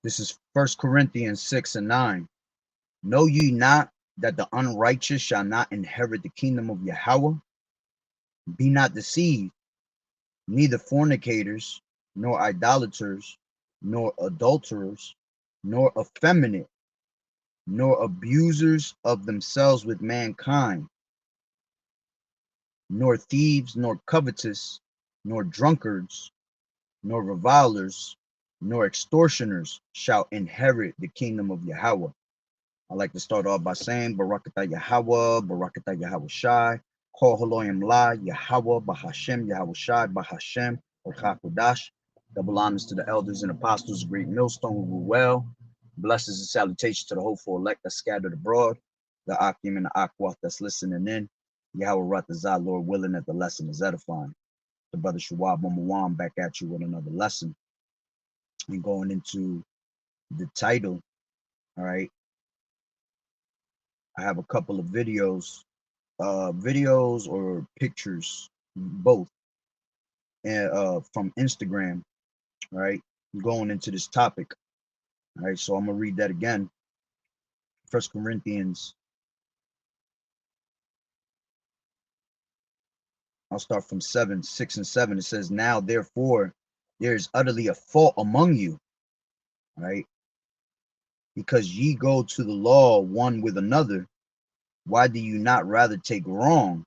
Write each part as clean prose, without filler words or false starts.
This is 1 Corinthians 6 and 9. Know ye not that the unrighteous shall not inherit the kingdom of Yahawah? Be not deceived, neither fornicators, nor idolaters, nor adulterers, nor effeminate, nor abusers of themselves with mankind, nor thieves, nor covetous, nor drunkards, nor revilers, nor extortioners shall inherit the kingdom of Yahawah. I like to start off by saying Barakatah Yahawah, Barakatah Yahawah Shai, Kol Haloyim La, Yahawah, Bahashem, Yahawah Shai, Bahashem, Orchakodash. Double honors to the elders and apostles, great millstone who rule well. Blessings and salutations to the hopeful elect that scattered abroad, the Akim and the Akwath that's listening in. Yahweh Ratazah, Lord willing that the lesson is edifying. The brother Shawab Mawam back at you with another lesson. And going into the title, all right, I have a couple of videos or pictures, both, and from Instagram, right, going into this topic. All right, so I'm gonna read that again. 1 Corinthians, I'll start from 6 and 7. It says, now therefore there is utterly a fault among you, right, because ye go to the law one with another. Why do you not rather take wrong?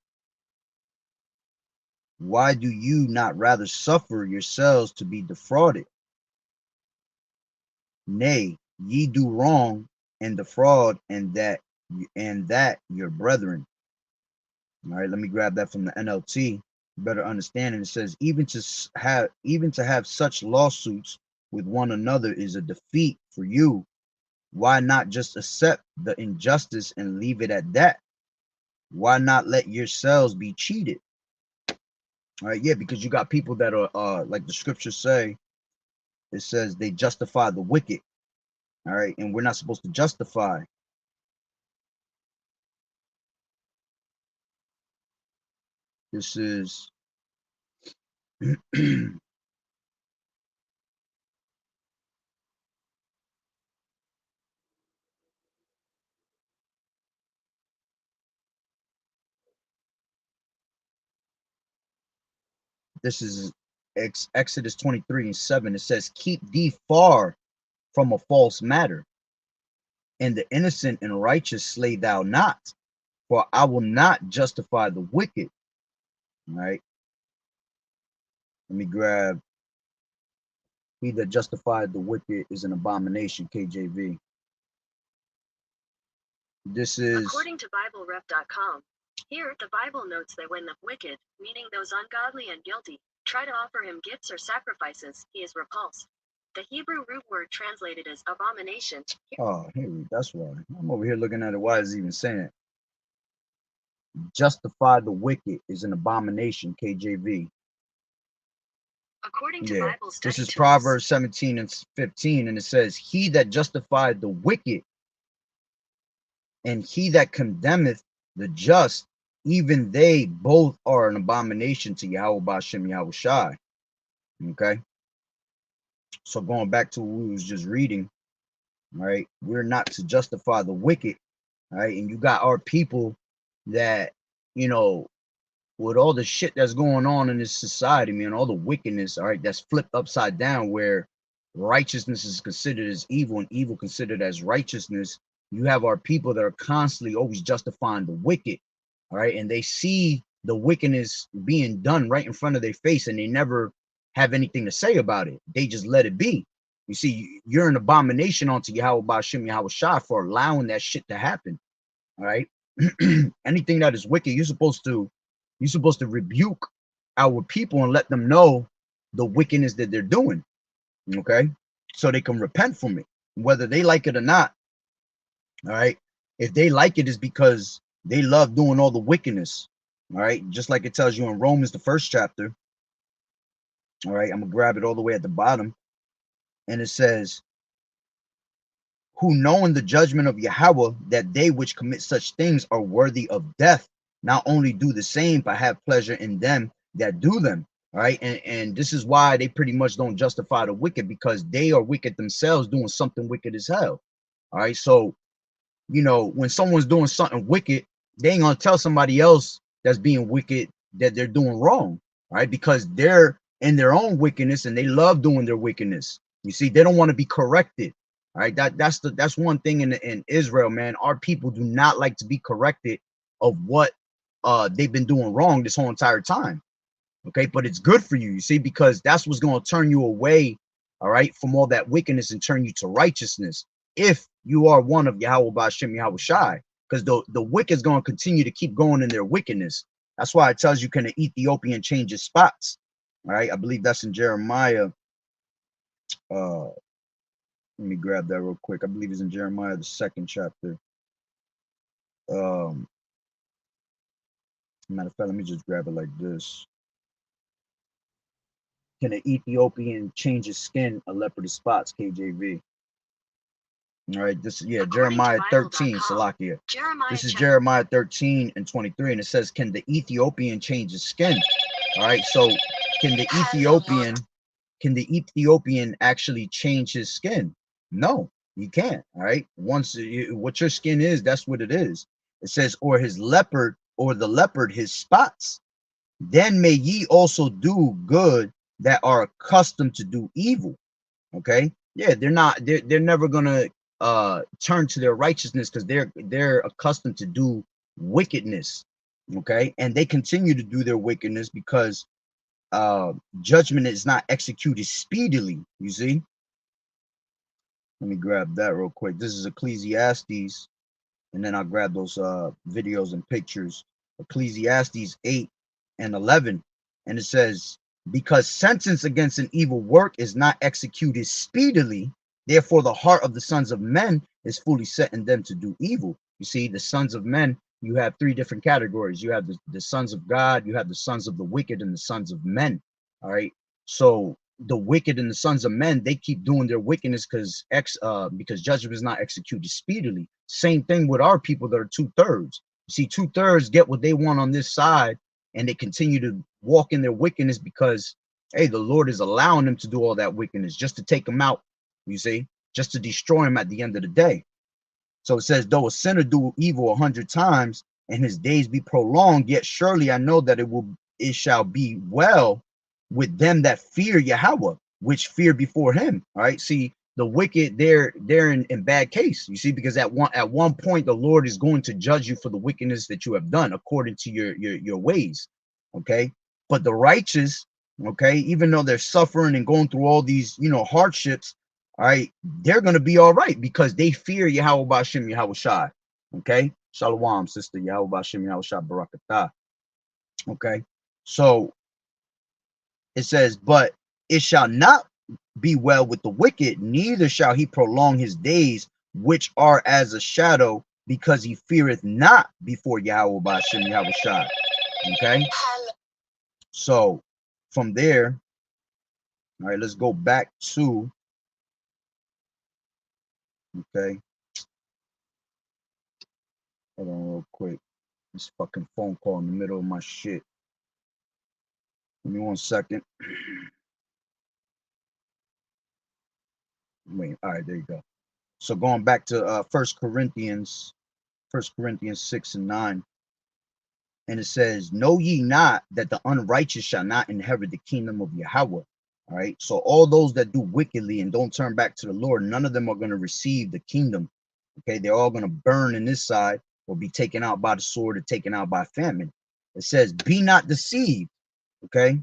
Why do you not rather suffer yourselves to be defrauded? Nay, ye do wrong and defraud, and that your brethren. All right, let me grab that from the NLT, better understanding. It says, even to have such lawsuits with one another is a defeat for you. Why not just accept the injustice and leave it at that? Why not let yourselves be cheated? All right, yeah, because you got people that are like the scriptures say, it says they justify the wicked. All right, and we're not supposed to justify. This is this is Exodus 23 and 7. It says, keep thee far from a false matter, and the innocent and righteous slay thou not, for I will not justify the wicked. All right, let me grab, he that justified the wicked is an abomination, KJV. This is according to BibleRep.com. Here, the Bible notes that when the wicked, meaning those ungodly and guilty, try to offer him gifts or sacrifices, he is repulsed. The Hebrew root word translated as abomination. Oh, here, that's why. I'm over here looking at it. Why is it even saying it? Justify the wicked is an abomination, KJV. According to Bible study this is tools, Proverbs 17 and 15, and it says, he that justified the wicked and he that condemneth the just, even they both are an abomination to Yahweh Bashem Yahweh Shai. Okay, so going back to what we was just reading, right, we're not to justify the wicked, right? And you got our people that, you know, with all the shit that's going on in this society, man, all the wickedness, all right, that's flipped upside down, where righteousness is considered as evil and evil considered as righteousness. You have our people that are constantly always justifying the wicked, all right, and they see the wickedness being done right in front of their face, and they never have anything to say about it. They just let it be. You see, you're an abomination unto Yahweh Bashem Yahweh Shai for allowing that shit to happen. All right, anything that is wicked, you're supposed to rebuke our people and let them know the wickedness that they're doing. Okay, so they can repent from it, whether they like it or not. All right, if they like it, is because they love doing all the wickedness. All right, just like it tells you in Romans, the 1st chapter. All right, I'm gonna grab it all the way at the bottom, and it says, who knowing the judgment of Yahweh, that they which commit such things are worthy of death, not only do the same, but have pleasure in them that do them. All right, and this is why they pretty much don't justify the wicked, because they are wicked themselves doing something wicked as hell. All right, so when someone's doing something wicked, they ain't gonna tell somebody else that's being wicked that they're doing wrong. All right, because they're in their own wickedness and they love doing their wickedness. You see, they don't want to be corrected. All right, that's one thing in Israel, man. Our people do not like to be corrected of what they've been doing wrong this whole entire time. Okay, but it's good for you see, because that's what's going to turn you away, all right, from all that wickedness and turn you to righteousness, if you are one of Yahawah Ba'ashem Yahweh Shai, because the wicked is going to continue to keep going in their wickedness. That's why it tells you, can an Ethiopian change his spots? All right, I believe that's in Jeremiah. Let me grab that real quick. I believe it's in Jeremiah, the 2nd chapter. Matter of fact, let me just grab it like this. Can an Ethiopian change his skin? A leopard spots, KJV. All right, this is Jeremiah 13, Salakia. This is Jeremiah 13 and 23, and it says, can the Ethiopian change his skin? All right, so can the Ethiopian actually change his skin? No, he can't. All right, what your skin is, that's what it is. It says, or his leopard, or the leopard his spots. Then may ye also do good that are accustomed to do evil. Okay, yeah, they're never gonna turn to their righteousness, because they're accustomed to do wickedness. Okay, and they continue to do their wickedness because judgment is not executed speedily. You see, let me grab that real quick. This is Ecclesiastes, and then I'll grab those videos and pictures. Ecclesiastes 8 and 11, and it says, because sentence against an evil work is not executed speedily, therefore the heart of the sons of men is fully set in them to do evil. You see, the sons of men, you have 3 different categories. You have the sons of God, you have the sons of the wicked, and the sons of men. All right, so the wicked and the sons of men, they keep doing their wickedness because judgment is not executed speedily. Same thing with our people that are 2/3. You see, 2/3 get what they want on this side, and they continue to walk in their wickedness because, hey, the Lord is allowing them to do all that wickedness just to take them out, you see, just to destroy them at the end of the day. So it says, though a sinner do evil 100 times and his days be prolonged, yet surely I know that it shall be well with them that fear Yahawah, which fear before him. All right, see, the wicked, they're in bad case, you see, because at one point the Lord is going to judge you for the wickedness that you have done according to your ways. Okay, but the righteous, okay, even though they're suffering and going through all these hardships, all right, they're gonna be all right because they fear Yahawah Ba'ashem Yahweh Shai. Okay, Shalom, sister. Yahawah Ba'ashem Yahweh Shai Barakatah. Okay, so it says, but it shall not be well with the wicked, neither shall he prolong his days, which are as a shadow, because he feareth not before Yahawah Ba'ashem Yahweh Shai. Okay, so from there, all right, let's go back to, okay, hold on real quick. This fucking phone call in the middle of my shit. Give me 1 second. Wait, all right, there you go. So going back to 1 Corinthians 6 and 9, and it says, know ye not that the unrighteous shall not inherit the kingdom of Yahawah. All right, so all those that do wickedly and don't turn back to the Lord, none of them are going to receive the kingdom. Okay, they're all going to burn in this side, or be taken out by the sword, or taken out by famine. It says, be not deceived. Okay,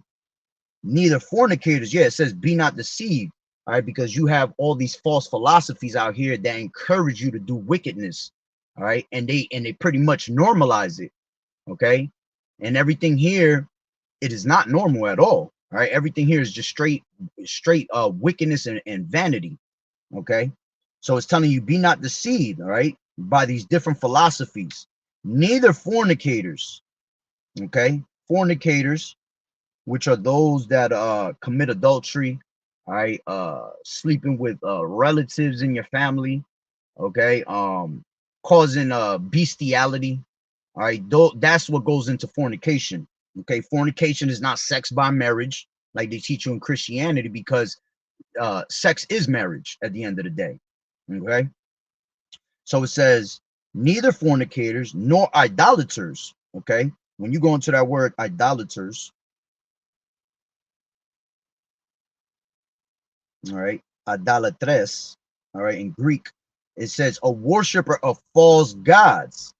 neither fornicators. Yeah, it says, be not deceived. All right, because you have all these false philosophies out here that encourage you to do wickedness. All right, and they pretty much normalize it. Okay, and everything here, it is not normal at all. All right, everything here is just straight wickedness and vanity. Okay, so it's telling you, be not deceived, all right, by these different philosophies. Neither fornicators. Okay, fornicators, which are those that commit adultery, all right, sleeping with relatives in your family, okay, causing bestiality. All right, that's what goes into fornication. Okay, fornication is not sex by marriage like they teach you in Christianity, because sex is marriage at the end of the day. Okay, so it says neither fornicators nor idolaters. Okay, when you go into that word idolaters, all right, idolatres, all right, in Greek, it says a worshiper of false gods,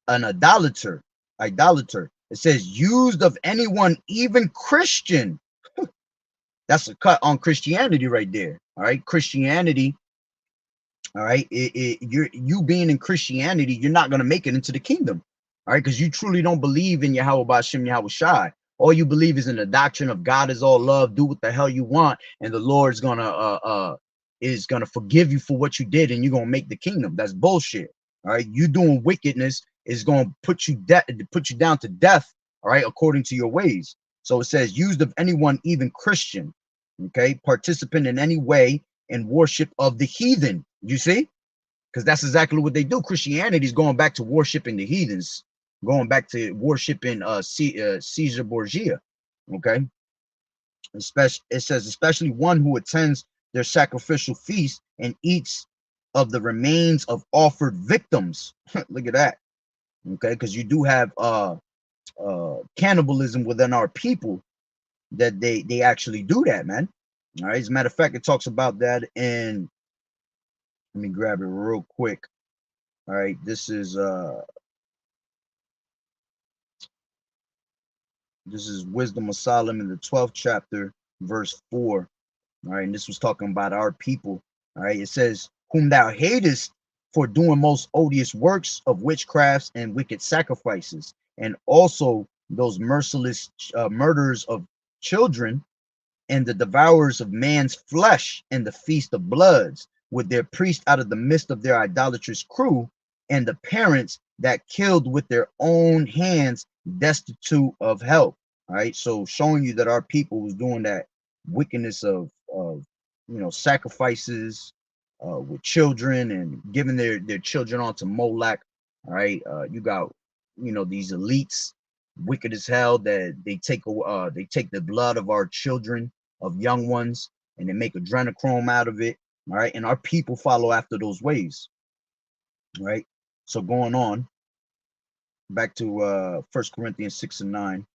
an idolater. It says used of anyone, even Christian. That's a cut on Christianity right there. All right, Christianity. All right, you being in Christianity, you're not gonna make it into the kingdom. All right, because you truly don't believe in Yahawah Ba'Shem Yahweh Shai. All you believe is in the doctrine of God is all love. Do what the hell you want, and the Lord's gonna forgive you for what you did, and you're gonna make the kingdom. That's bullshit. All right, you doing wickedness is gonna put you down to death. All right, according to your ways. So it says used of anyone, even Christian. Okay, participant in any way in worship of the heathen. You see, because that's exactly what they do. Christianity is going back to worshiping the heathens, going back to worshiping Caesar Borgia. Okay, especially it says especially one who attends their sacrificial feast and eats of the remains of offered victims. Look at that. Okay, because you do have cannibalism within our people, that they actually do that, man. All right, as a matter of fact, it talks about that in, let me grab it real quick. All right, this is Wisdom of Solomon, the 12th chapter, verse 4. All right, and this was talking about our people. All right, it says, whom thou hatest for doing most odious works of witchcrafts and wicked sacrifices, and also those merciless murders of children, and the devourers of man's flesh, and the feast of bloods, with their priests out of the midst of their idolatrous crew, and the parents that killed with their own hands, destitute of help. All right, so showing you that our people was doing that wickedness of sacrifices with children, and giving their children onto Molech. All right, you got these elites, wicked as hell, that they take the blood of our children, of young ones, and they make adrenochrome out of it. All right, and our people follow after those ways. All right, so going on back to 1 Corinthians 6 and 9.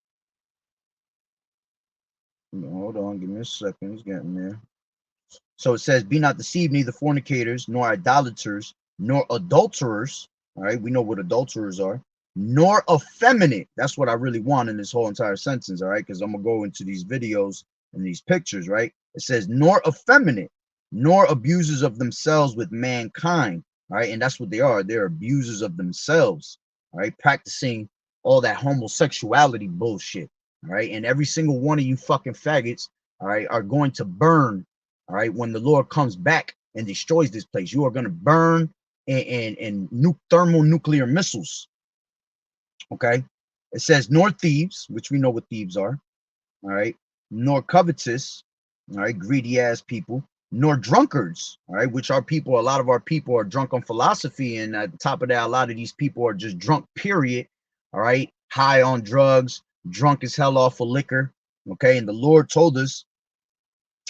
Hold on, give me a second, it's getting there. So it says, be not deceived, neither fornicators, nor idolaters, nor adulterers. All right, we know what adulterers are. Nor effeminate. That's what I really want in this whole entire sentence. All right, because I'm gonna go into these videos and these pictures. Right, it says nor effeminate, nor abusers of themselves with mankind. All right, and that's what they are. They're abusers of themselves. All right, practicing all that homosexuality bullshit. All right, and every single one of you fucking faggots, all right, are going to burn. All right, when the Lord comes back and destroys this place, you are going to burn and thermonuclear missiles. Okay, it says nor thieves, which we know what thieves are. All right, nor covetous. All right, greedy ass people. Nor drunkards. All right, which our people, a lot of our people are drunk on philosophy, and at the top of that, a lot of these people are just drunk. Period. All right, high on drugs, drunk as hell off of liquor. Okay, and the Lord told us.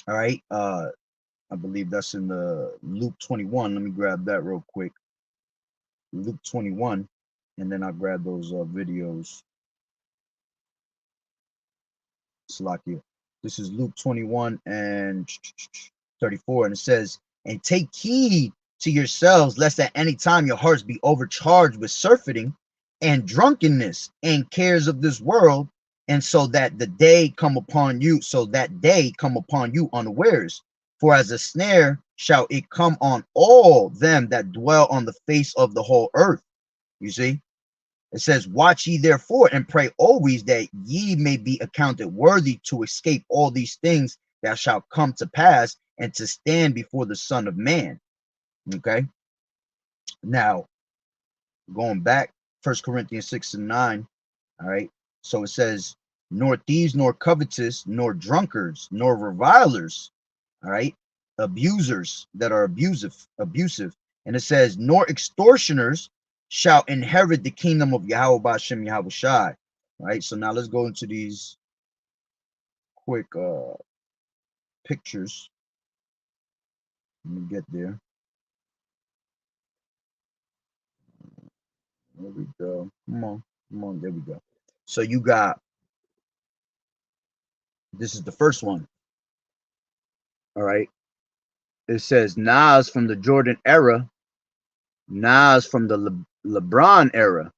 All right, I believe that's in the Luke 21. Let me grab that real quick. Luke 21, and then I'll grab those videos. Salakia. This is Luke 21 and 34, and it says, and take heed to yourselves, lest at any time your hearts be overcharged with surfeiting and drunkenness and cares of this world, and so that day come upon you unawares. For as a snare shall it come on all them that dwell on the face of the whole earth. You see, it says, watch ye therefore and pray always, that ye may be accounted worthy to escape all these things that shall come to pass, and to stand before the Son of Man. Okay, now going back, 1 Corinthians 6 and 9. All right, so it says, nor thieves, nor covetous, nor drunkards, nor revilers. All right, abusers that are abusive. And it says, nor extortioners shall inherit the kingdom of Yahawah Ba'Shem Yahweh Shai. Right. So now let's go into these quick pictures. Let me get there. There we go. Come on. Come on. There we go. So you got, this is the first one. All right. It says Nas from the Jordan era, Nas from the LeBron era.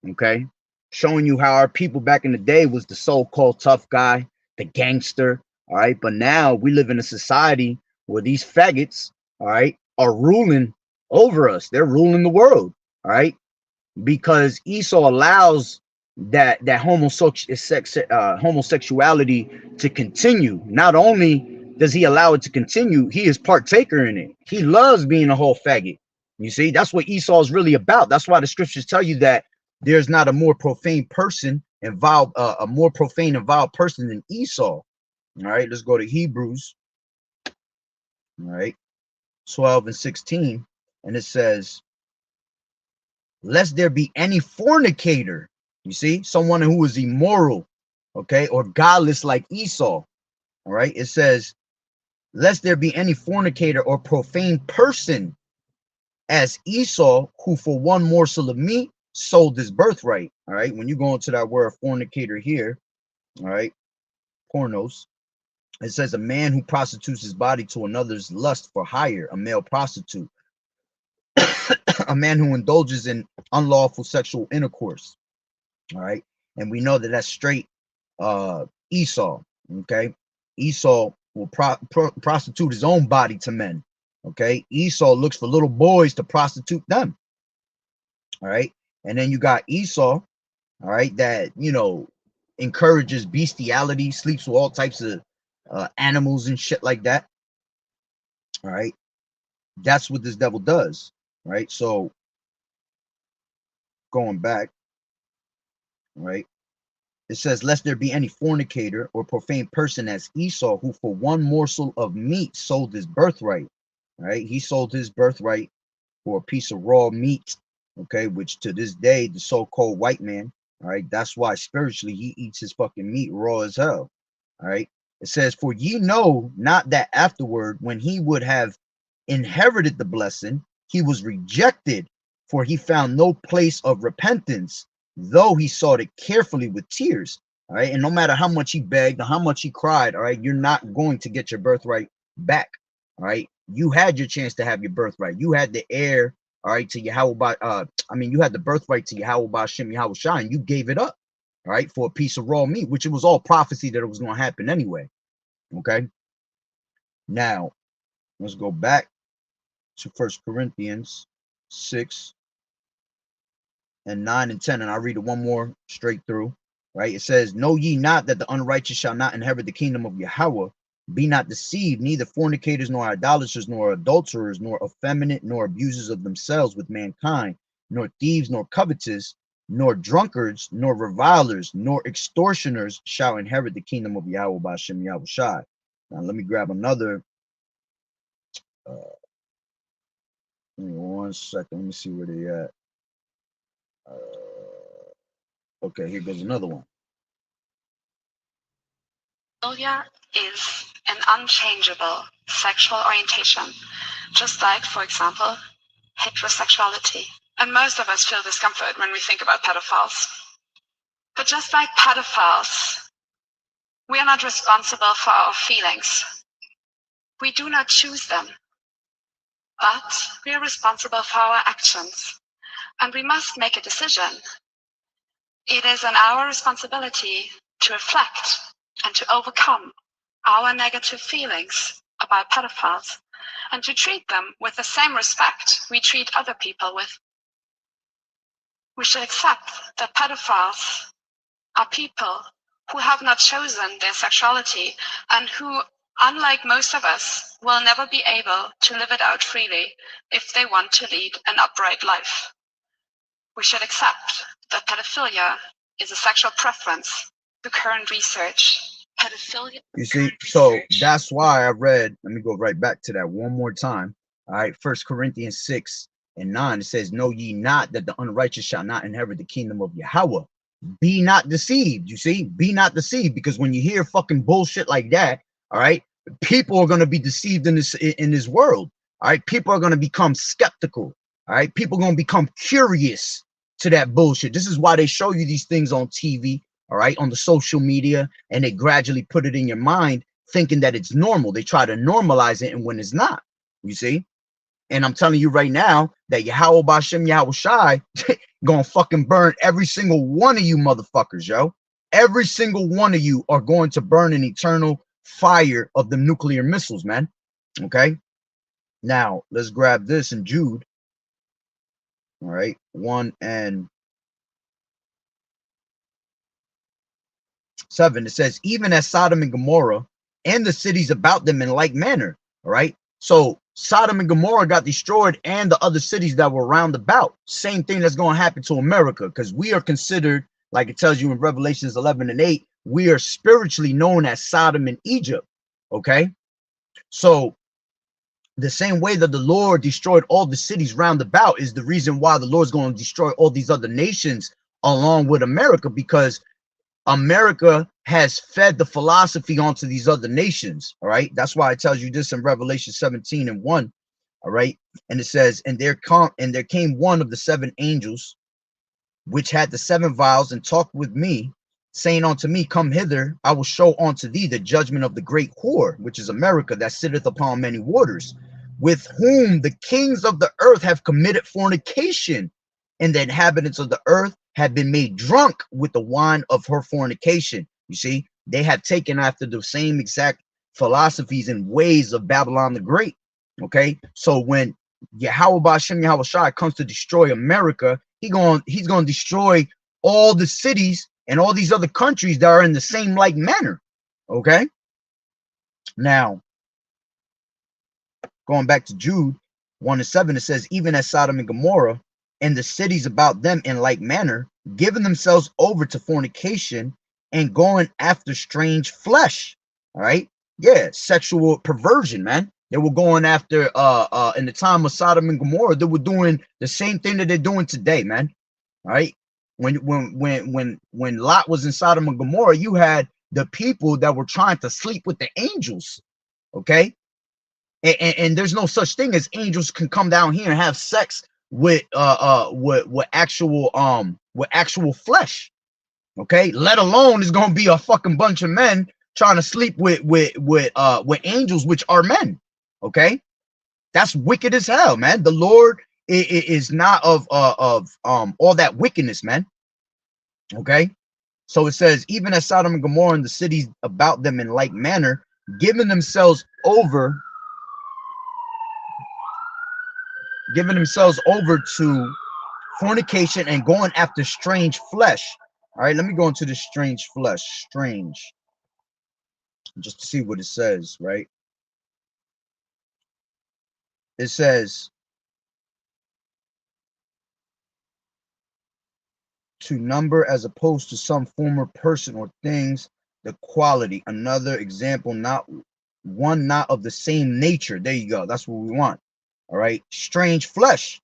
Okay. Showing you how our people back in the day was the so-called tough guy, the gangster. All right. But now we live in a society where these faggots, all right, are ruling over us. They're ruling the world. All right. Because Esau allows that homosexuality to continue. Not only does he allow it to continue, he is partaker in it. He loves being a whole faggot. You see, that's what Esau is really about. That's why the scriptures tell you that there's not a more profane person involved, a more profane and vile person than Esau. All right, let's go to Hebrews. All right, 12 and 16, and it says, lest there be any fornicator, you see, someone who is immoral, okay, or godless like Esau. All right, it says, lest there be any fornicator or profane person as Esau, who for one morsel of meat sold his birthright. All right, when you go into that word fornicator here, all right, pornos, it says a man who prostitutes his body to another's lust for hire, a male prostitute, a man who indulges in unlawful sexual intercourse. All right, and we know that that's straight Esau. Okay, Esau will prostitute his own body to men. Okay, Esau looks for little boys to prostitute them. All right, and then you got Esau, all right, that, you know, encourages bestiality, sleeps with all types of animals and shit like that. All right, that's what this devil does. Right, so going back, right, it says, lest there be any fornicator or profane person as Esau, who for one morsel of meat sold his birthright. Right, he sold his birthright for a piece of raw meat. Okay, which to this day, the so-called white man, all right, that's why spiritually he eats his fucking meat raw as hell. All right, it says, for ye know not that afterward, when he would have inherited the blessing, he was rejected, for he found no place of repentance, though he sought it carefully with tears. All right, and no matter how much he begged or how much he cried, all right, you're not going to get your birthright back. All right, you had your chance to have your birthright. You had the heir, all right, to Yahawah. You had the birthright to Yahawah Shem Yahweh Shai, and you gave it up, all right, for a piece of raw meat, which it was all prophecy that it was going to happen anyway. Okay, now let's go back to 1 Corinthians 6 and 9 and 10, and I'll read it one more straight through. Right, it says, know ye not that the unrighteous shall not inherit the kingdom of Yahawah? Be not deceived, neither fornicators, nor idolaters, nor adulterers, nor effeminate, nor abusers of themselves with mankind, nor thieves, nor covetous, nor drunkards, nor revilers, nor extortioners shall inherit the kingdom of Yahweh by Shem Yahweh Shai. Now let me grab another. Give me 1 second. Let me see where they at. Okay, here goes another one. Pedophilia is an unchangeable sexual orientation, just like, for example, heterosexuality. And most of us feel discomfort when we think about pedophiles. But just like pedophiles, we are not responsible for our feelings. We do not choose them, but we are responsible for our actions. And we must make a decision. It is on our responsibility to reflect and to overcome our negative feelings about pedophiles and to treat them with the same respect we treat other people with. We should accept that pedophiles are people who have not chosen their sexuality and who, unlike most of us, will never be able to live it out freely if they want to lead an upright life. We should accept that pedophilia is a sexual preference. The current research, pedophilia. You see, so that's why I read, let me go right back to that one more time. All right, 1 Corinthians 6 and 9, it says, know ye not that the unrighteous shall not inherit the kingdom of Yahawah? be not deceived. You see, be not deceived, because when you hear fucking bullshit like that, all right, people are going to be deceived in this world. All right, people are going to become skeptical. All right, people are going to become curious to that bullshit. This is why they show you these things on TV, all right, on the social media, and they gradually put it in your mind thinking that it's normal. They try to normalize it, and when it's not, you see. And I'm telling you right now that Yahawah Bashem Yahweh Shai gonna fucking burn every single one of you motherfuckers, yo. Every single one of you are going to burn an eternal fire of the nuclear missiles, man. Okay. Now let's grab this in Jude. All right, 1 and 7. It says, even as Sodom and Gomorrah and the cities about them in like manner. All right. So Sodom and Gomorrah got destroyed, and the other cities that were round about. Same thing that's going to happen to America, because we are considered, like it tells you in Revelations 11 and 8, we are spiritually known as Sodom and Egypt. Okay. So the same way that the Lord destroyed all the cities round about is the reason why the Lord's going to destroy all these other nations along with America, because America has fed the philosophy onto these other nations. All right. That's why it tells you this in Revelation 17 and 1. All right. And it says, and there came one of the 7 angels, which had the 7 vials, and talked with me, saying unto me, come hither, I will show unto thee the judgment of the great whore, which is America, that sitteth upon many waters, with whom the kings of the earth have committed fornication, and the inhabitants of the earth have been made drunk with the wine of her fornication. You see, they have taken after the same exact philosophies and ways of Babylon the Great. Okay, so when Yahawah Bashem Yahweh Shai comes to destroy America, he's going to destroy all the cities and all these other countries that are in the same like manner. Okay, now going back to Jude 1 and 7, it says, even as Sodom and Gomorrah and the cities about them in like manner, giving themselves over to fornication and going after strange flesh. All right. Yeah, sexual perversion, man. They were going after in the time of Sodom and Gomorrah, they were doing the same thing that they're doing today, man. All right. When Lot was in Sodom and Gomorrah, you had the people that were trying to sleep with the angels. Okay. And there's no such thing as angels can come down here and have sex with actual flesh. Okay, let alone it's gonna be a fucking bunch of men trying to sleep with angels, which are men. Okay, that's wicked as hell, man. The Lord is not of all that wickedness, man. Okay, so it says, even as Sodom and Gomorrah and the cities about them in like manner, giving themselves over to fornication and going after strange flesh. All right, let me go into the strange flesh, strange, just to see what it says, right? It says, to number as opposed to some former person or things, the quality. Another example, not of the same nature. There you go. That's what we want. All right, strange flesh.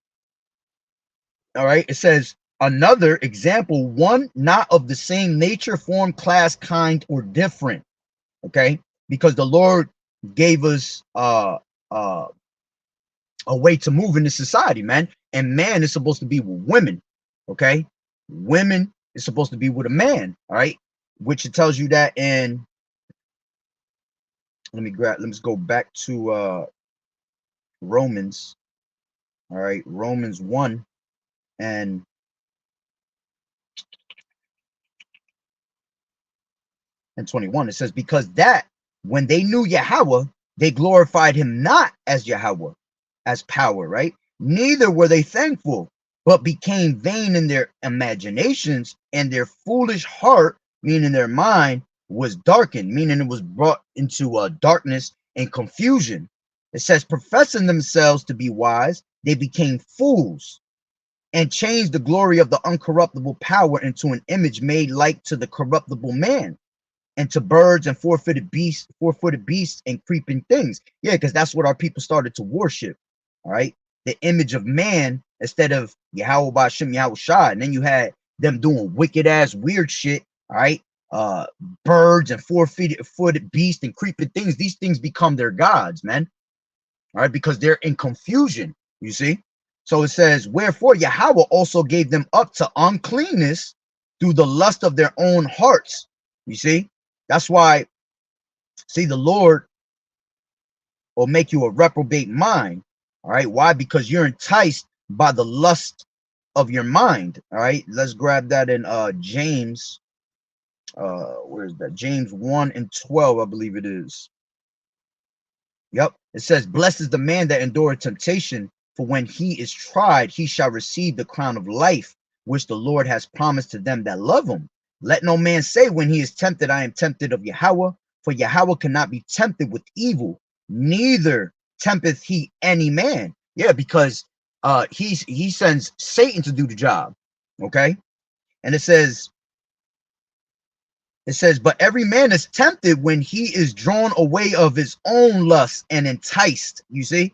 All right, it says, another example, one not of the same nature, form, class, kind, or different. Okay, because the Lord gave us a way to move in this society, man. And man is supposed to be with women. Okay, women is supposed to be with a man. All right, which it tells you that in, let's go back to Romans. All right, Romans 1 and 21. It says, because that when they knew Yahawah, they glorified him not as Yahawah, as power, right? Neither were they thankful, but became vain in their imaginations, and their foolish heart, meaning their mind, was darkened, meaning it was brought into darkness and confusion. It says, professing themselves to be wise, they became fools, and changed the glory of the uncorruptible power into an image made like to the corruptible man, and to birds and four-footed beasts and creeping things. Yeah, because that's what our people started to worship. All right, the image of man instead of Yahawah Bashem Yahweh Shai. And then you had them doing wicked ass weird shit, all right? Birds and four-footed beasts and creeping things, these things become their gods, man. All right, because they're in confusion, you see. So it says, wherefore Yahawah also gave them up to uncleanness through the lust of their own hearts. You see, that's why, see, the Lord will make you a reprobate mind. All right, why? Because you're enticed by the lust of your mind. All right, let's grab that in James. Where's that? James 1:12, I believe it is. Yep. It says, blessed is the man that endureth temptation, for when he is tried, he shall receive the crown of life, which the Lord has promised to them that love him. Let no man say when he is tempted, I am tempted of Yahawah, for Yahawah cannot be tempted with evil, neither tempteth he any man. Yeah, because he sends Satan to do the job. Okay. And it says, but every man is tempted when he is drawn away of his own lust and enticed. You see?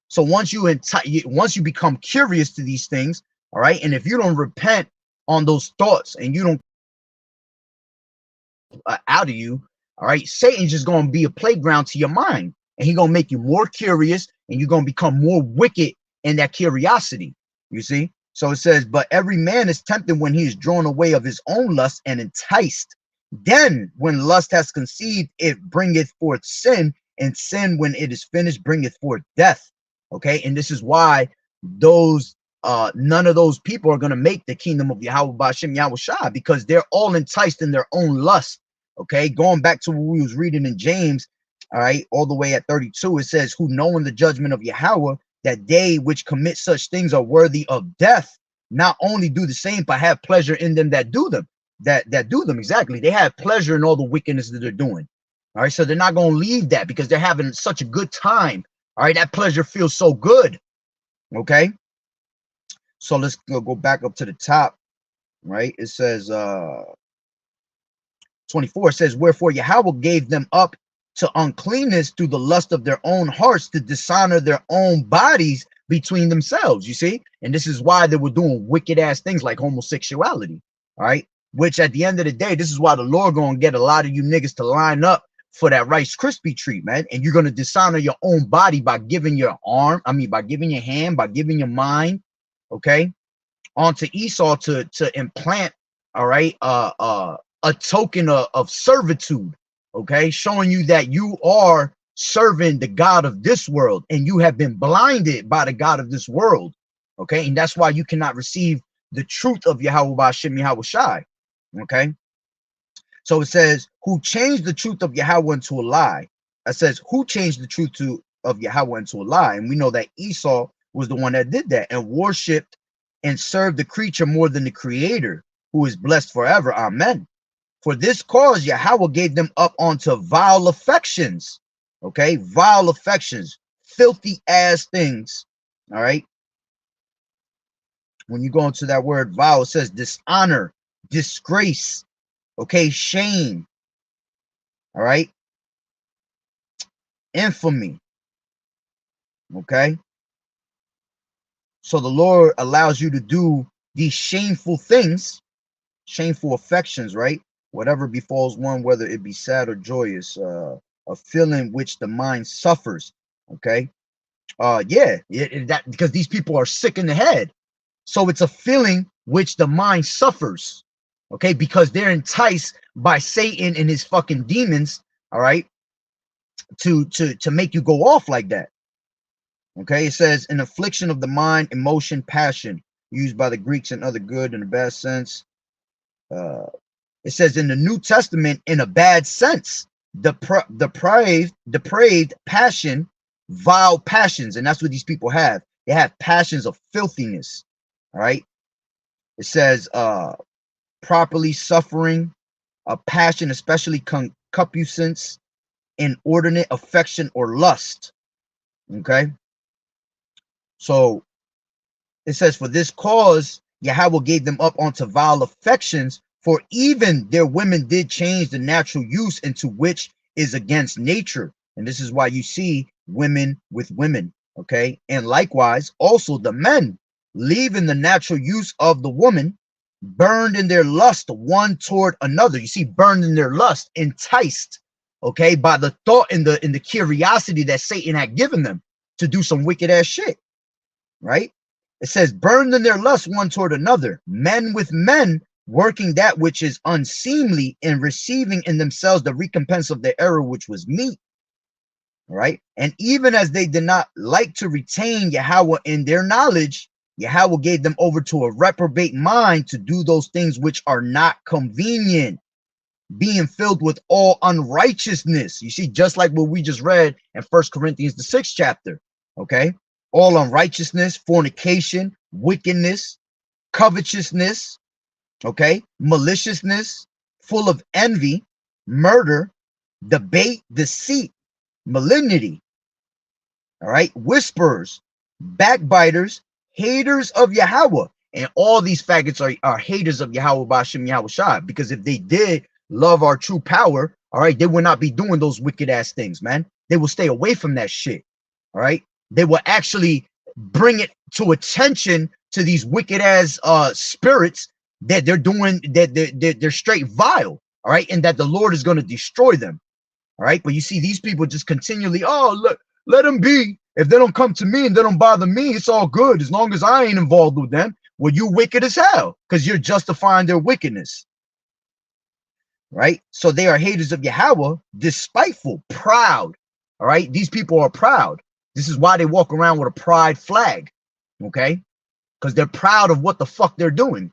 So once you become curious to these things, all right, and if you don't repent on those thoughts and you don't out of you, all right, Satan's just going to be a playground to your mind, and he's going to make you more curious, and you're going to become more wicked in that curiosity. You see? So it says, but every man is tempted when he is drawn away of his own lust and enticed. Then when lust has conceived, it bringeth forth sin, and sin, when it is finished, bringeth forth death. Okay, and this is why those none of those people are going to make the kingdom of Yahawah Ba'ashem Yahushua, because they're all enticed in their own lust. Okay, going back to what we was reading in James, all right, all the way at 32, it says, who knowing the judgment of Yahawah, that they which commit such things are worthy of death, not only do the same, but have pleasure in them that do them. That do them. Exactly, they have pleasure in all the wickedness that they're doing. All right, so they're not going to leave that because they're having such a good time. All right, that pleasure feels so good. Okay, so let's go back up to the top. Right, it says 24 says, wherefore Yahawah gave them up to uncleanness through the lust of their own hearts, to dishonor their own bodies between themselves. You see, and this is why they were doing wicked ass things like homosexuality. All right, which at the end of the day, this is why the Lord gonna get a lot of you niggas to line up for that Rice Krispie treat, man. And you're gonna dishonor your own body by giving your arm, by giving your hand, by giving your mind, okay, onto Esau to implant, all right, a token of servitude, okay, showing you that you are serving the God of this world and you have been blinded by the God of this world, okay, and that's why you cannot receive the truth of Yahawah Ba'ashem Yahushai. Okay, so it says, who changed the truth of Yahawah into a lie. It says, who changed the truth of Yahawah into a lie. And we know that Esau was the one that did that and worshipped and served the creature more than the creator, who is blessed forever. Amen. For this cause Yahawah gave them up onto vile affections. Okay, vile affections, filthy ass things. All right, when you go into that word vile, it says dishonor, disgrace, okay, shame, all right, infamy. Okay, so the Lord allows you to do these shameful things, shameful affections, right? Whatever befalls one, whether it be sad or joyous, a feeling which the mind suffers. Okay, that because these people are sick in the head, so it's a feeling which the mind suffers. Okay, because they're enticed by Satan and his fucking demons, all right, to make you go off like that. Okay, it says an affliction of the mind, emotion, passion, used by the Greeks in other good and a bad sense. It says in the New Testament in a bad sense, depraved passion, vile passions, and that's what these people have. They have passions of filthiness. All right, it says properly suffering, a passion, especially concupiscence, inordinate affection or lust. Okay, so it says, for this cause Yahawah gave them up onto vile affections, for even their women did change the natural use into which is against nature. And this is why you see women with women. Okay, and likewise also the men, leaving the natural use of the woman, burned in their lust one toward another. You see, burned in their lust, enticed, okay, by the thought and the curiosity that Satan had given them to do some wicked ass shit, right? It says, burned in their lust one toward another, men with men, working that which is unseemly and receiving in themselves the recompense of their error, which was meat. All right. And even as they did not like to retain Yahawah in their knowledge, Yahawah gave them over to a reprobate mind to do those things which are not convenient, being filled with all unrighteousness. You see, just like what we just read in 1 Corinthians, the 6th chapter. Okay. All unrighteousness, fornication, wickedness, covetousness, okay, maliciousness, full of envy, murder, debate, deceit, malignity, all right, whisperers, backbiters, haters of Yahawah. And all these faggots are haters of Yahawah Bashim Yahweh Shai, because if they did love our true power, all right, they would not be doing those wicked ass things, man. They will stay away from that shit. All right, they will actually bring it to attention to these wicked ass spirits that they're doing, that they're straight vile, all right, and that the Lord is going to destroy them, all right. But you see, these people just continually, oh, look, let them be. If they don't come to me and they don't bother me, it's all good as long as I ain't involved with them. Well, you wicked as hell, because you're justifying their wickedness, right? So they are haters of Yahawah, despiteful, proud, all right. These people are proud. This is why they walk around with a pride flag, okay, because they're proud of what the fuck they're doing.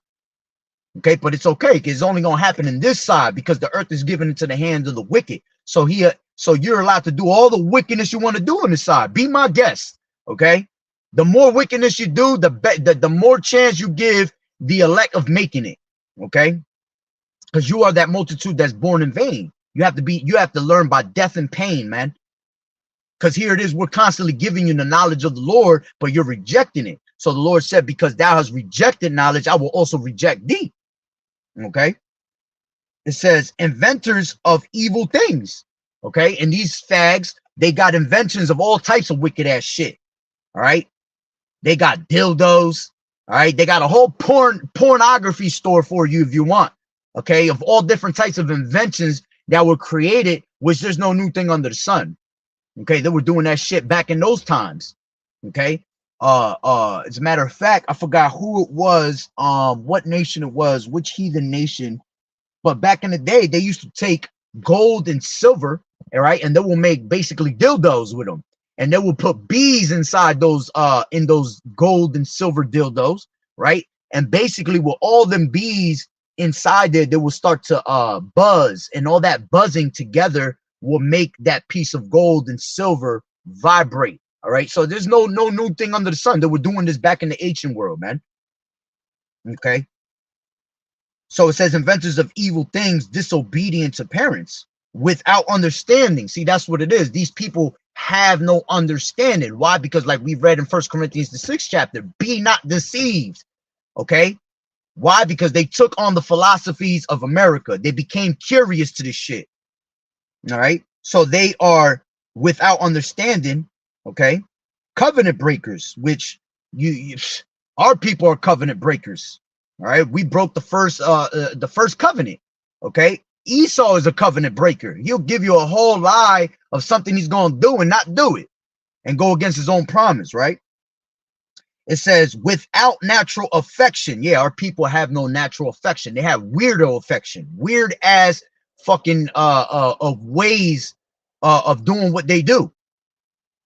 Okay, but it's okay, because it's only gonna happen in this side, because the earth is given into the hands of the wicked. So so you're allowed to do all the wickedness you want to do on this side. Be my guest. Okay, the more wickedness you do, the more chance you give the elect of making it. Okay, because you are that multitude that's born in vain. You have to learn by death and pain, man. Because here it is, we're constantly giving you the knowledge of the Lord, but you're rejecting it. So the Lord said, because thou hast rejected knowledge, I will also reject thee. Okay, it says inventors of evil things. Okay, and these fags, they got inventions of all types of wicked ass shit. All right, they got dildos. All right, they got a whole pornography store for you if you want. Okay, of all different types of inventions that were created, which there's no new thing under the sun. Okay, they were doing that shit back in those times. Okay, as a matter of fact, I forgot who it was, what nation it was, which heathen nation, but back in the day, they used to take gold and silver, all right, and they will make basically dildos with them, and they will put bees inside those, in those gold and silver dildos, right, and basically with all them bees inside there, they will start to buzz, and all that buzzing together will make that piece of gold and silver vibrate. All right, so there's no new thing under the sun. They were doing this back in the ancient world, man. Okay, so it says inventors of evil things, disobedient to parents, without understanding. See, that's what it is. These people have no understanding. Why? Because like we've read in 1 Corinthians, the 6th chapter, be not deceived. Okay, why? Because they took on the philosophies of America. They became curious to this shit. All right, so they are without understanding. Okay, covenant breakers, which our people are covenant breakers. All right, we broke the first covenant. Okay, Esau is a covenant breaker. He'll give you a whole lie of something he's going to do and not do it, and go against his own promise. Right? It says without natural affection. Yeah, our people have no natural affection. They have weirdo affection, weird ass fucking of ways of doing what they do.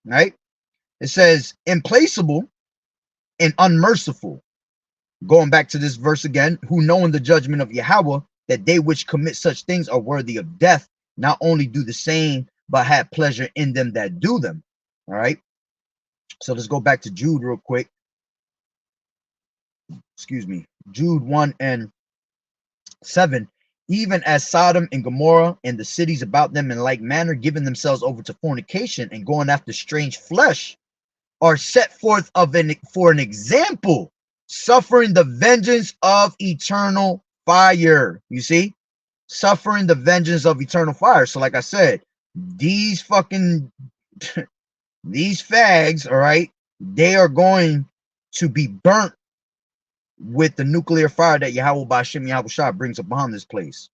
Right? It says implacable and unmerciful. Going back to this verse again, who knowing the judgment of Yahawah, that they which commit such things are worthy of death, not only do the same, but have pleasure in them that do them. All right. So let's go back to Jude real quick. Excuse me. Jude 1 and 7. Even as Sodom and Gomorrah and the cities about them in like manner, giving themselves over to fornication and going after strange flesh, are set forth for an example, suffering the vengeance of eternal fire. You see, suffering the vengeance of eternal fire. So like I said, these fucking these fags, all right, they are going to be burnt with the nuclear fire that Yahawah Ba'ashem Yahushua brings upon this place.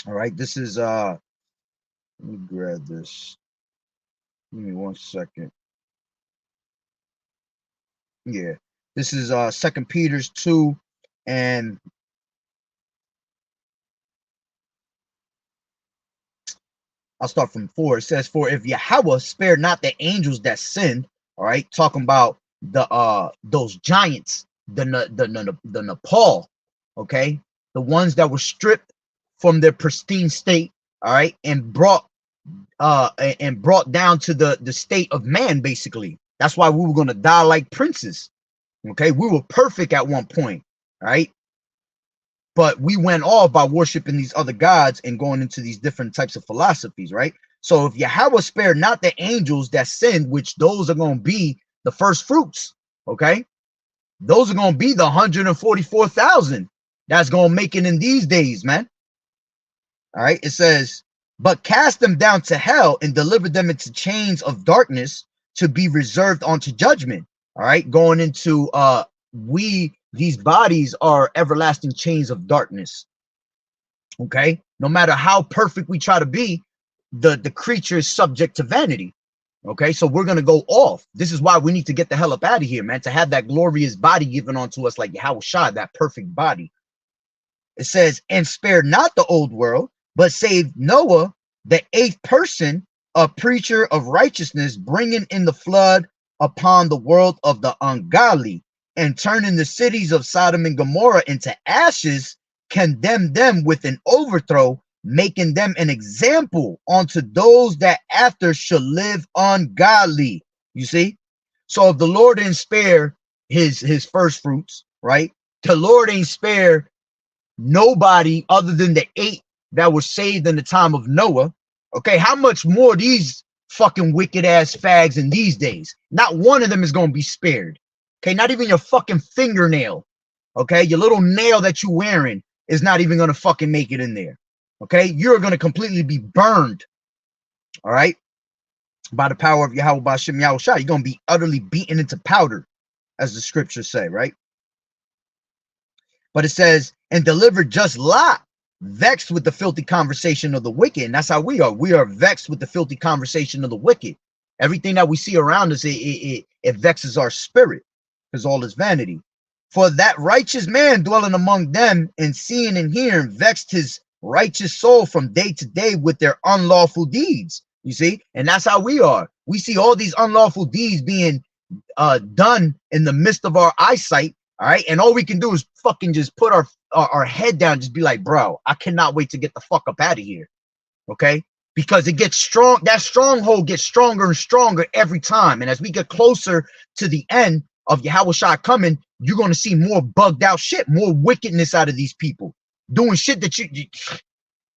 All right, this is let me grab this. Give me 1 second. Yeah, this is 2 Peter's 2, and I'll start from 4. It says, "For if Yahawah spared not the angels that sinned," all right, talking about the those giants, the Nepal, okay, the ones that were stripped from their pristine state, all right, and brought down to the state of man, basically. That's why we were going to die like princes. Okay, we were perfect at one point, right? But we went off by worshiping these other gods and going into these different types of philosophies, right? So if Yahawah spared not the angels that sinned, which those are going to be the first fruits, okay? Those are going to be the 144,000 that's going to make it in these days, man. All right, it says, "But cast them down to hell and delivered them into chains of darkness to be reserved unto judgment." All right, going into these bodies are everlasting chains of darkness. Okay, no matter how perfect we try to be, the creature is subject to vanity. Okay, so we're gonna go off. This is why we need to get the hell up out of here, man, to have that glorious body given unto us like Yahawah, that perfect body. It says, "And spared not the old world, but saved Noah, the 8th person, a preacher of righteousness, bringing in the flood upon the world of the ungodly, and turning the cities of Sodom and Gomorrah into ashes, condemned them with an overthrow, making them an example unto those that after shall live ungodly." You see? So if the Lord didn't spare his first fruits, right? The Lord ain't spare nobody other than the 8 that were saved in the time of Noah. Okay, how much more these fucking wicked ass fags in these days? Not one of them is going to be spared. Okay, not even your fucking fingernail. Okay, your little nail that you're wearing is not even going to fucking make it in there. Okay, you're going to completely be burned. All right, by the power of Yahawah Ba'ashem Yahushua, you're going to be utterly beaten into powder, as the scriptures say, right? But it says, "And delivered just Lot, vexed with the filthy conversation of the wicked." And that's how we are. We are vexed with the filthy conversation of the wicked. Everything that we see around us, it vexes our spirit, because all is vanity. "For that righteous man dwelling among them, and seeing and hearing, vexed his righteous soul from day to day with their unlawful deeds." You see? And that's how we are. We see all these unlawful deeds being done in the midst of our eyesight. All right, and all we can do is fucking just put our head down, just be like, bro, I cannot wait to get the fuck up out of here. Okay, because it gets strong. That stronghold gets stronger and stronger every time. And as we get closer to the end of Yahawah coming, you're going to see more bugged out shit, more wickedness out of these people doing shit that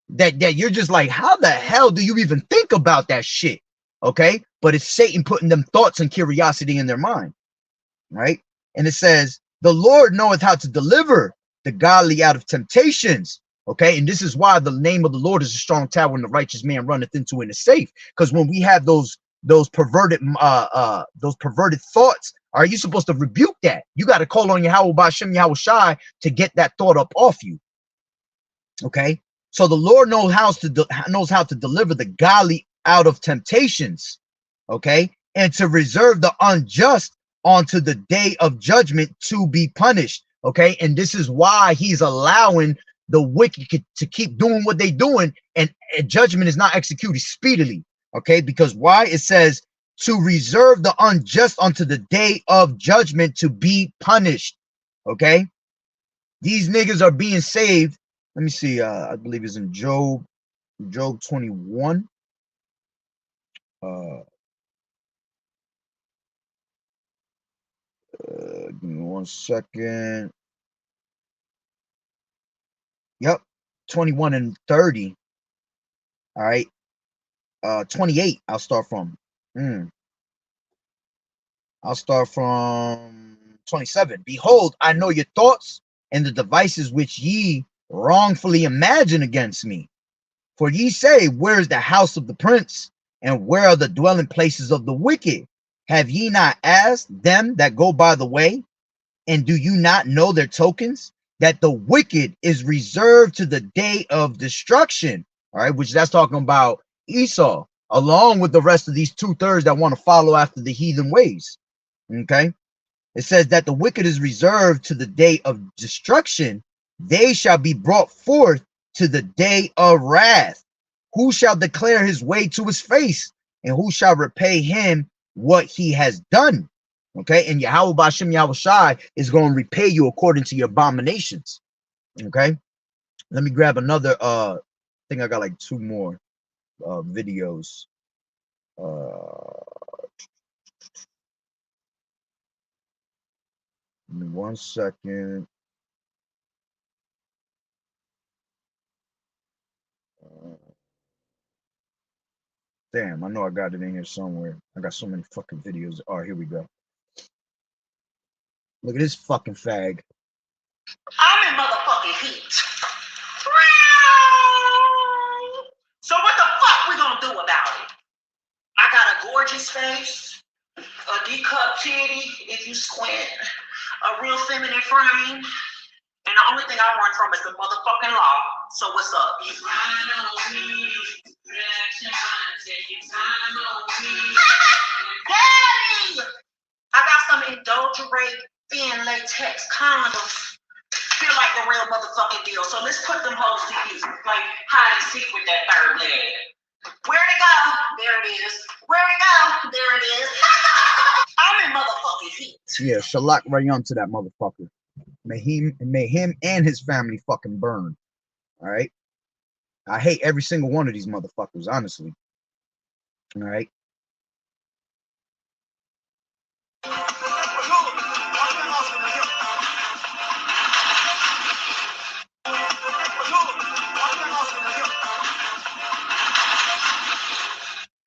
that you're just like, how the hell do you even think about that shit? Okay, but it's Satan putting them thoughts and curiosity in their mind, right? And it says, "The Lord knoweth how to deliver the godly out of temptations." Okay, and this is why the name of the Lord is a strong tower, and the righteous man runneth into it is safe. Because when we have those perverted thoughts, are you supposed to rebuke that? You got to call on Yahawah Ba'ashem Yahushai to get that thought up off you. Okay, so the Lord knows how to deliver the godly out of temptations. Okay, and to reserve the unjust onto the day of judgment to be punished. Okay, and this is why he's allowing the wicked to keep doing what they're doing, and judgment is not executed speedily. Okay, because why? It says to reserve the unjust unto the day of judgment to be punished. Okay, these niggas are being saved. Let me see. I believe it's in Job 21. Give me 1 second. Yep, 21 and 30. All right. 28. I'll start from. I'll start from 27. "Behold, I know your thoughts and the devices which ye wrongfully imagine against me. For ye say, where is the house of the prince? And where are the dwelling places of the wicked? Have ye not asked them that go by the way? And do you not know their tokens? That the wicked is reserved to the day of destruction. All right, which that's talking about Esau, along with the rest of these 2/3 that want to follow after the heathen ways. Okay. It says that the wicked is reserved to the day of destruction. They shall be brought forth to the day of wrath. Who shall declare his way to his face? And who shall repay him what he has done? Okay. And Yahawah Ba'ashem Yahushai is going to repay you according to your abominations. Okay. Let me grab another. I think I got like 2 more videos. Give me 1 second. Damn, I know I got it in here somewhere. I got so many fucking videos. All right, here we go. Look at this fucking fag. I'm in motherfucking heat. So what the fuck we gonna do about it? I got a gorgeous face, a D-cup titty, if you squint, a real feminine frame, and the only thing I run from is the motherfucking law. So what's up? Daddy! I got some indulgerate thin latex condoms. Feel like the real motherfucking deal. So let's put them hoes to use. Like hide and seek with that third leg. Where'd it go? There it is. Where'd it go? There it is. I'm in motherfucking heat. Yeah, Shalak right onto that motherfucker. May him and his family fucking burn. All right. I hate every single one of these motherfuckers, honestly. All right.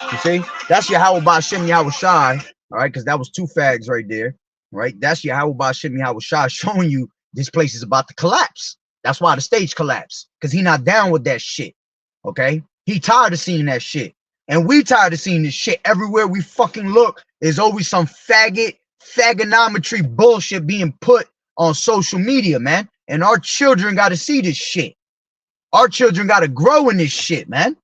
You see, that's Yahawah Ba'ashem Yahushai. All right, because that was 2 fags right there. Right, that's Yahawah Ba'ashem Yahushai showing you this place is about to collapse. That's why the stage collapsed, because he not down with that shit. Okay, he tired of seeing that shit, and we tired of seeing this shit. Everywhere we fucking look, there's always some fagonometry bullshit being put on social media, man. And our children got to see this shit. Our children got to grow in this shit, man.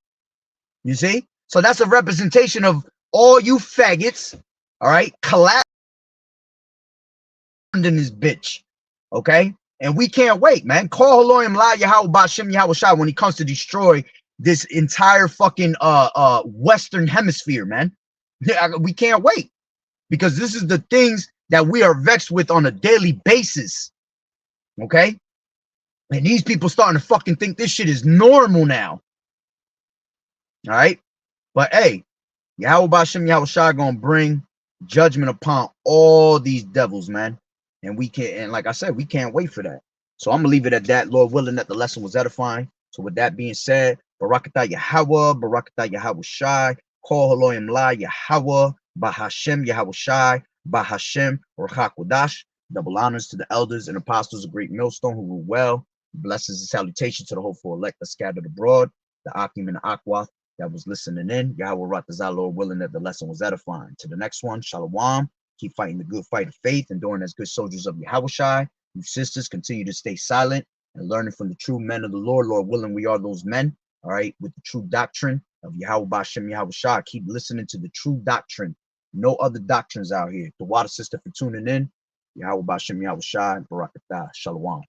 You see? So that's a representation of all you faggots, all right, collapsed in this bitch, okay? And we can't wait, man. Call Haloyim La Yahawah Ba'ashem Yahushai when he comes to destroy this entire fucking Western hemisphere, man. We can't wait, because this is the things that we are vexed with on a daily basis, okay? And these people starting to fucking think this shit is normal now, all right? But hey, Yahawah Ba'ashem Yahushai gonna bring judgment upon all these devils, man. And we can't, and like I said, we can't wait for that. So I'm gonna leave it at that. Lord willing that the lesson was edifying. So with that being said, Barakatah Yahawah, Barakatah Yahushai, Call Haloyim La Yahawah, Bahashem Yahushai, Bahashem Rachakodash. Double honors to the elders and apostles of Great Millstone who rule well. Blessings and salutations to the hopeful elect that scattered abroad, the Akim and the Akwath that was listening in. Yahweh Ratazah, Lord willing that the lesson was edifying. To the next one, Shalom. Keep fighting the good fight of faith, enduring as good soldiers of Yahushai. You sisters, continue to stay silent and learning from the true men of the Lord. Lord willing, we are those men, all right, with the true doctrine of Yahawah Ba'ashem Yahushai. Keep listening to the true doctrine. No other doctrines out here. The water sister for tuning in. Yahawah Ba'ashem Yahushai. Barakatah. Shalom.